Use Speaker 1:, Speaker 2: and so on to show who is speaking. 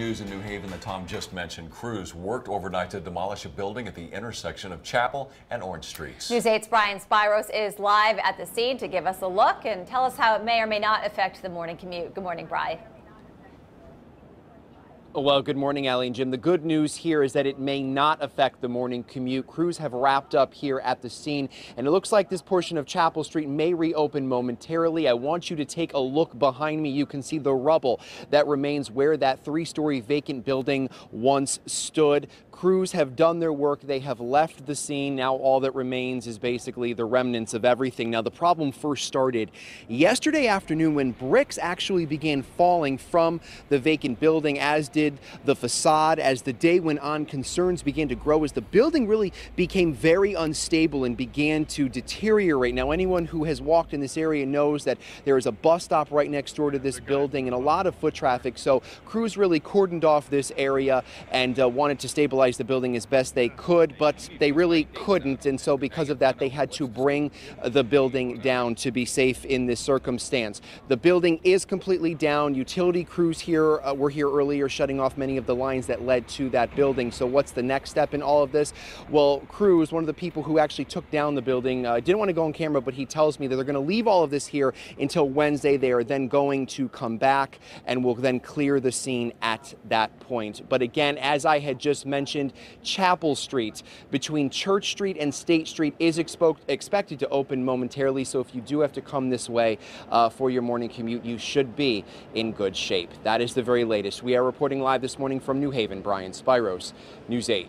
Speaker 1: news in New Haven that Tom just mentioned. Crews worked overnight to demolish a building at the intersection of Chapel and Orange Streets.
Speaker 2: News 8's Brian Spiros is live at the scene to give us a look and tell us how it may or may not affect the morning commute. Good morning, Brian.
Speaker 3: Well, good morning, Allie and Jim. The good news here is that it may not affect the morning commute. Crews have wrapped up here at the scene, and it looks like this portion of Chapel Street may reopen momentarily. I want you to take a look behind me. You can see the rubble that remains where that three-story vacant building once stood. Crews have done their work. They have left the scene. Now all that remains is basically the remnants of everything. Now, the problem first started yesterday afternoon when bricks actually began falling from the vacant building, as did the facade. As the day went on, concerns began to grow as the building really became very unstable and began to deteriorate. Now, anyone who has walked in this area knows that there is a bus stop right next door to this building and a lot of foot traffic. So crews really cordoned off this area and wanted to stabilize the building as best they could, but they really couldn't, and so because of that they had to bring the building down to be safe in this circumstance. The building is completely down. Utility crews here were here earlier shutting off many of the lines that led to that building. So what's the next step in all of this? Well, Cruz, one of the people who actually took down the building, didn't want to go on camera, but he tells me that they're going to leave all of this here until Wednesday. They are then going to come back and will then clear the scene at that point. But again, as I had just mentioned, Chapel Street between Church Street and State Street is expected to open momentarily. So if you do have to come this way for your morning commute, you should be in good shape. That is the very latest. We are reporting live this morning from New Haven. Brian Spiros, News 8.